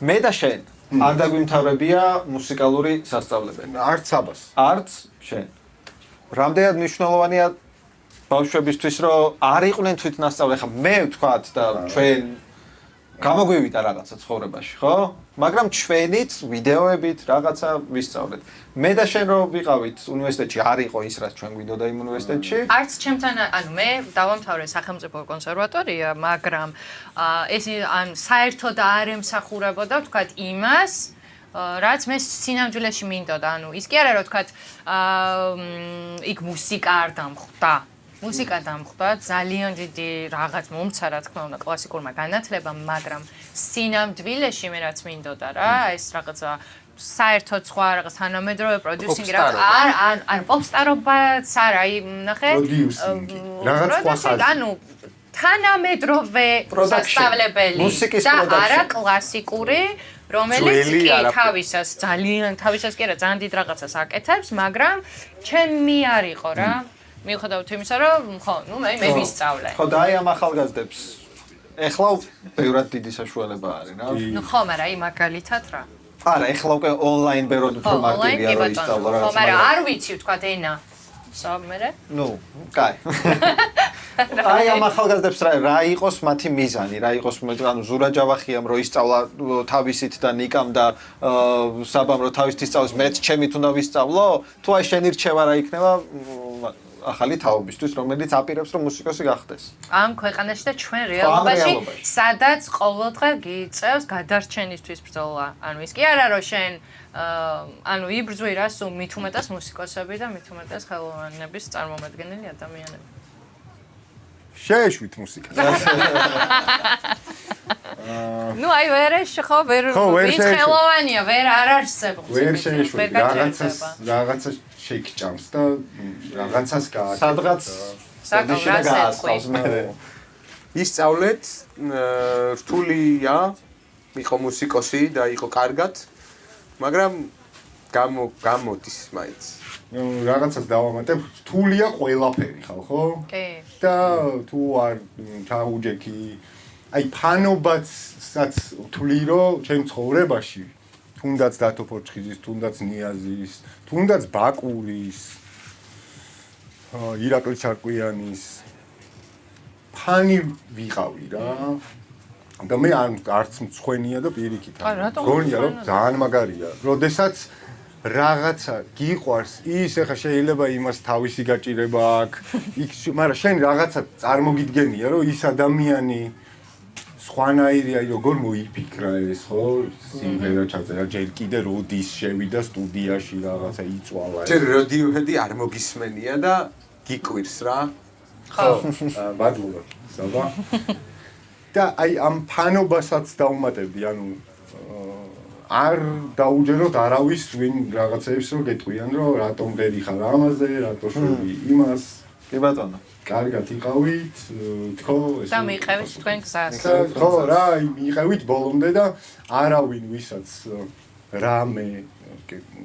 მე და შენ არ დაგვიმთავრებია მუსიკალური სასწავლებელი. არც აბას. არც შენ. რამდენად მნიშვნელოვანია ბავშვებისთვის რომ არ იყვნენ თვითნასწავლე. ხა მე ვთქვათ და ჩვენ გამოგვივიდა რაღაცა ცხოვრებაში, ხო? მაგრამ ჩვენით ვიდეოებით რაღაცა ვისწავლეთ. მე და შენ რომ ვიყავით უნივერსიტეტში, არ იყო ის რაც ჩვენ გვინდოდა იმ უნივერსიტეტში. არც ჩემთან, ანუ მე დავამთავრე სახელმწიფო კონსერვატორია, მაგრამ ეს ან საერთოდ არ ემსახურებოდა, ვთქვათ, იმას, რაც მე სინამდვილეში მინდოდა. ანუ ის კი არა, რომ ვთქვათ, იქ მუსიკა არ დამხვდა. მუსიკა დამხვდა, ძალიან დიდი რაღაც მომცა, რა თქმა უნდა, კლასიკურმა განათლებამ, მაგრამ სინამდვილეში მე რაც მინდოდა რა, ეს რაღაცა საერთოდ სხვა რაღაც თანამედროვე პროდიუსინგი რა არ პოპსტარობაც არა, აი ნახე რაღაც სხვა ხაზი. ანუ თანამედროვე სასწავლებელი და არა კლასიკური რომელიც კი თავისას კი არა ძალიან დიდ რაღაცას აკეთებს, მაგრამ ჩემი არ იყო რა. მიუხედავად იმისა, რომ ხო, ნუ მე ვისწავლე. ხო და აი ამ ახალგაზრდებს ეხლა ბევრად დიდი საშუალება არის რა. ნუ ხო, მაგრამ აი მაგალითად რა. არა, ეხლა უკვე ონლაინ ბევრად უფრო მარტივია რომ ისწავლო რაღაცა. ხო, მაგრამ არ ვიცი ვთქვათ ენა. სამერე? ნუ, კაი. აი ამ ახალგაზრდებს რა იყოს მათი მიზანი, რა იყოს ანუ ზურა ჯავახიამ რომ ისწავლა თავისით და ნიკამ და საბამ რომ თავისით ისწავლოს, მეც ჩემით უნდა ვისწავლო? თუ აი შენი რჩევა რა იქნება ახალი თაობისთვის, რომელიც აპირებს რომ მუსიკოსი გახდეს. ამ ქვეყანაში და ჩვენ რეალობაში, სადაც ყოველდღე გიწევს გადარჩენისთვის ბრძოლა. ანუ ის კი არა რომ შენ ანუ იბრძვი რა სულ მით უმეტეს მუსიკოსები და მით უმეტეს ხელოვნების წარმომადგენელი ადამიანები. შეეშვით მუსიკას. ნუ აი ვერ ხო ვერ ხელოვანია, ვერ არ არსებობს. ვერ შეეშვით რაღაცა შეკჭამს და რაღაცას სადღაც გაასწავლეს მე. ისწავლეთ რთულია იყო მუსიკოსი და იყო კარგად, მაგრამ გამოდის მაინც. რაღაცას დავამატებ, რთულია ყველაფერი ხო? კი. და თუ არ ჩაუჯექი, აი ფანობაცაც რთული რომ ჩემ ცხოვრებაში თუნდაც დათო ფორჩხიზის, თუნდაც ნიაზის, თუნდაც ბაკურის, ირაკლი ჩარკვიანის ფანი ვიყავი რა. და მე არც მწხვენია და პირიქით. გონია რომ ძალიან მაგარია. როდესაც რაღაცა გიყვარს, ის ახლა შეიძლება იმას თავისი გაჭირება აქვს, მაგრამ შენ რაღაცა წარმოგიდგენია რომ ის ადამიანი სხვანაირია, როგორ მოიფიქრა ეს ხო? სიმღერა ჩაწერა, ჯერ კიდე როდის შევიდა სტუდიაში რაღაცა იწვალა. ჯერ როდიოჰედი არ მოგისმენია და გიკვირს რა. ხო. ბადლობა, საბა. და აი ამ ფანობასაც დავუმატებდი, ანუ არ დაუჯეროთ არავის ვინ რაღაცებს რომ გეტყვიან რომ რატომ ღერი ხარ ამაზე, რატო შვები იმას. კი ბატონო. კარგად იყავით, თქო ეს. და მიიყევით თქვენ გზას. ხო, რა, მიიყევით ბოლომდე და არავინ ვისაც რამე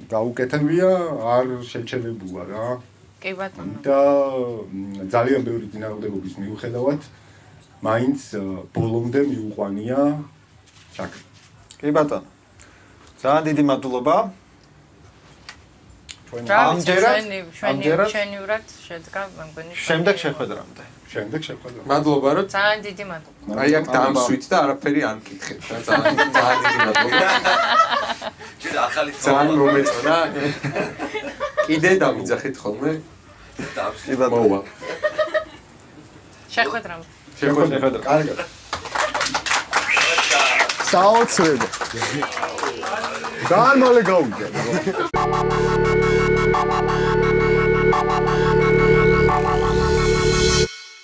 გაუკეთებია, არ შეჩერებულა რა. კი ბატონო. და ძალიან ბევრი წინააღმდეგობის მიუხედავად მაინც ბოლომდე მიუყვანია საქმე. კი ბატონო. ძალიან დიდი მადლობა. ამჯერად ჩვენივრად შედგა მე მგონი შემდეგ შეხვედრამდე. შემდეგ შეხვედრა. მადლობა რომ ძალიან დიდი მადლობა. აი აქ დამსვით და არაფერი არ მკითხეთ და ძალიან დიდი მადლობა. ჯერ ახალი ძალიან მომეწონა. კიდე დამიძახით ხოლმე. კი ბატონო. მოვა. შეხვედრამდე. შეხვედრა. კარგად. საოცრად. ძალიან მალე გავიდა.